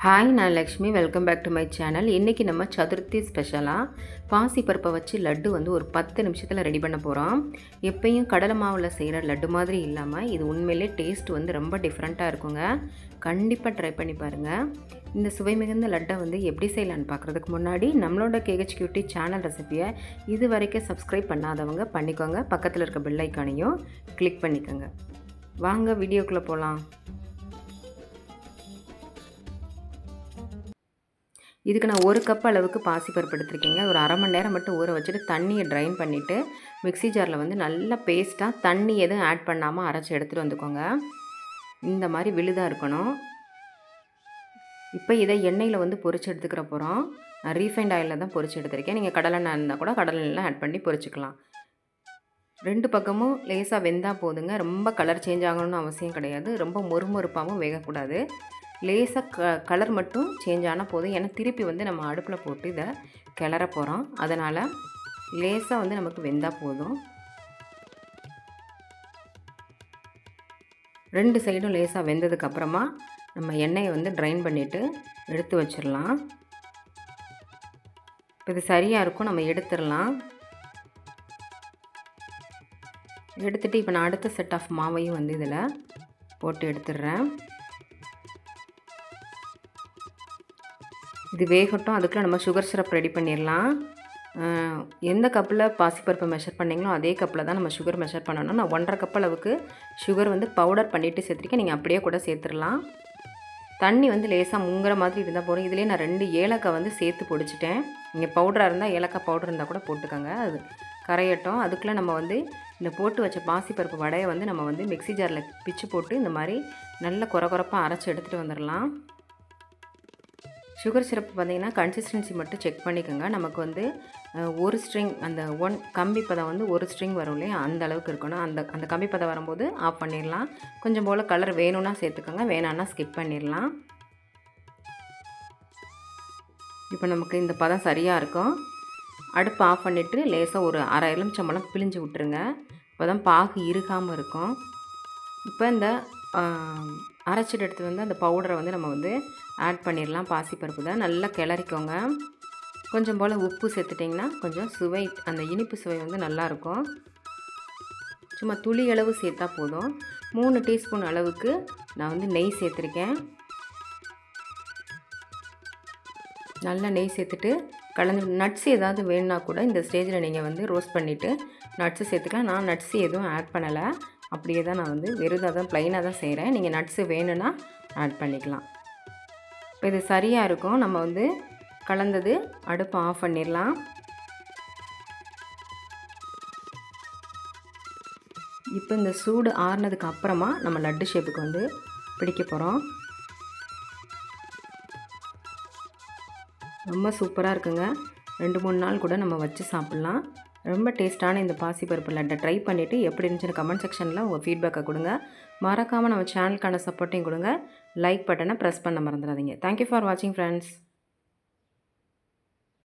Hi, நான் Lakshmi. Welcome back to my channel. இன்றைக்கி நம்ம சதுர்த்தி ஸ்பெஷலாக பாசிப்பருப்பை வச்சு லட்டு வந்து ஒரு 10 நிமிஷத்தில் ரெடி பண்ண போகிறோம். எப்பயும் கடலை மாவில் செய்கிற லட்டு மாதிரி இல்லாமல் இது உண்மையிலே டேஸ்ட் வந்து ரொம்ப டிஃப்ரெண்ட்டாக இருக்குங்க. கண்டிப்பாக ட்ரை பண்ணி பாருங்கள். இந்த சுவை மிகுந்த லட்டை வந்து எப்படி செய்யலான்னு பார்க்குறதுக்கு முன்னாடி நம்மளோட கேஹெச் கியூட்டி சேனல் ரெசிபியை இது வரைக்கும் சப்ஸ்கிரைப் பண்ணாதவங்க பண்ணிக்கோங்க. பக்கத்தில் இருக்க பெல் ஐக்கானையும் கிளிக் பண்ணிக்கோங்க. வாங்க வீடியோக்குள்ளே போகலாம். இதுக்கு நான் 1 கப் அளவுக்கு பாசிப்பருப்பு எடுத்துருக்கேங்க. ஒரு அரை மணி நேரம் மட்டும் ஊற வச்சுட்டு தண்ணியை ட்ரைன் பண்ணிவிட்டு மிக்ஸி ஜாரில் வந்து நல்லா பேஸ்ட்டாக தண்ணி எதுவும் ஆட் பண்ணாமல் அரைச்சி எடுத்துகிட்டு வந்துக்கோங்க. இந்த மாதிரி விழுதாக இருக்கணும். இப்போ இதை எண்ணெயில் வந்து பொரிச்சு எடுத்துக்கிற போகிறோம். நான் ரீஃபைண்ட் ஆயிலில் தான் பொரிச்சு எடுத்துருக்கேன். நீங்கள் கடலெண்ணெய் இருந்தால் கூட கடலெண்ணெய் ஆட் பண்ணி பொரிச்சிக்கலாம். 2 பக்கமும் லேசாக வெந்தால் போதுங்க. ரொம்ப கலர் சேஞ்ச் ஆகணும்னு அவசியம் கிடையாது. ரொம்ப மொறுமொறுப்பாகவும் வேகக்கூடாது. லேசாக கலர் மட்டும் சேஞ்ச் ஆனால் போதும். ஏன்னா திருப்பி வந்து நம்ம அடுப்பில் போட்டு இதை கிளற போகிறோம். அதனால் லேசாக வந்து நமக்கு வெந்தால் போதும். 2 சைடும் லேசாக வெந்ததுக்கப்புறமா நம்ம எண்ணெயை வந்து ட்ரைன் பண்ணிவிட்டு எடுத்து வச்சிடலாம். இப்போ இது சரியாக இருக்கும், நம்ம எடுத்துடலாம். எடுத்துகிட்டு இப்போ நான் அடுத்த செட் ஆஃப் மாவையும் வந்து இதில் போட்டு எடுத்துடுறேன். இது வேகட்டும். அதுக்குள்ளே நம்ம சுகர் சிரப் ரெடி பண்ணிடலாம். எந்த கப்பில் பாசிப்பருப்பை மெஷர் பண்ணிங்களோ அதே கப்பில் தான் நம்ம சுகர் மெஷர் பண்ணணும். நான் 1.5 கப் அளவுக்கு சுகர் வந்து பவுடர் பண்ணிவிட்டு சேர்த்துருக்கேன். நீங்கள் அப்படியே கூட சேர்த்துடலாம். தண்ணி வந்து லேசாக முங்குற மாதிரி இருந்தால் போகிறோம். இதிலே நான் 2 ஏலக்காய் வந்து சேர்த்து பொடிச்சிட்டேன். நீங்கள் பவுடராக இருந்தால் ஏலக்காய் பவுடர் இருந்தால் கூட போட்டுக்கோங்க. அது கரையட்டும். அதுக்குள்ளே நம்ம வந்து இந்த போட்டு வச்ச பாசிப்பருப்பு வடையை வந்து நம்ம வந்து மிக்ஸி ஜாரில் பிச்சு போட்டு இந்த மாதிரி நல்ல கொரகொரப்பாக அரைச்சி எடுத்துகிட்டு வந்துடலாம். சுகர் சிரப்பு பார்த்திங்கன்னா கன்சிஸ்டன்சி மட்டும் செக் பண்ணிக்கோங்க. நமக்கு வந்து ஒரு ஸ்ட்ரிங் அந்த கம்பி பதம் வந்து ஒரு ஸ்ட்ரிங் வரும் இல்லையா, அந்த அளவுக்கு இருக்கணும். அந்த கம்பி பதம் வரும்போது ஆஃப் பண்ணிடலாம். கொஞ்சம் போல் கலர் வேணும்னா சேர்த்துக்கோங்க, வேணான்னா ஸ்கிப் பண்ணிடலாம். இப்போ நமக்கு இந்த பதம் சரியாக இருக்கும். அடுப்பு ஆஃப் பண்ணிவிட்டு லேசாக ஒரு அரை எலுமிச்சம்பழம் பிழிஞ்சு விட்டுருங்க. இப்போ தான் பாகு இறுகாமல் இருக்கும். இப்போ இந்த அரைச்சிட்டு எடுத்து வந்து அந்த பவுடரை வந்து நம்ம வந்து ஆட் பண்ணிடலாம். பாசிப்பருப்பு தான் நல்லா கிளறிக்கோங்க. கொஞ்சம் போல் உப்பு சேர்த்துட்டிங்கன்னா கொஞ்சம் சுவை, அந்த இனிப்பு சுவை வந்து நல்லாயிருக்கும். சும்மா துளி அளவு சேர்த்தா போதும். 3 டீஸ்பூன் அளவுக்கு நான் வந்து நெய் சேர்த்துருக்கேன். நல்லா நெய் சேர்த்துட்டு கலந்து நட்ஸ் ஏதாவது வேணுன்னா கூட இந்த ஸ்டேஜில் நீங்கள் வந்து ரோஸ்ட் பண்ணிவிட்டு நட்ஸு சேர்த்துக்கலாம். நான் நட்ஸு எதுவும் ஆட் பண்ணலை. அப்படியே தான் நான் வந்து வெறுதாக தான் ப்ளைனாக தான் செய்கிறேன். நீங்கள் நட்ஸு வேணும்னா ஆட் பண்ணிக்கலாம். இப்போ இது சரியாக இருக்கும். நம்ம வந்து கலந்தது அடுப்பு ஆஃப் பண்ணிடலாம். இப்போ இந்த சூடு ஆறுனதுக்கு அப்புறமா நம்ம லட்டு ஷேப்புக்கு வந்து பிடிக்க போகிறோம். ரொம்ப சூப்பராக இருக்குங்க. 2-3 நாள் கூட நம்ம வச்சு சாப்பிட்லாம். ரொம்ப டேஸ்ட்டான இந்த பாசிப்பருப்பு லட்டை ட்ரை பண்ணிவிட்டு எப்படி இருந்துச்சுன்னு கமெண்ட் செக்ஷனில் உங்கள் ஃபீட்பேக்கை கொடுங்க. மறக்காமல் நம்ம சேனலுக்கான சப்போர்ட்டையும் கொடுங்க. லைக் பட்டனை ப்ரெஸ் பண்ண மறந்துடாதீங்க. தேங்க்யூ ஃபார் வாட்சிங் ஃப்ரெண்ட்ஸ்.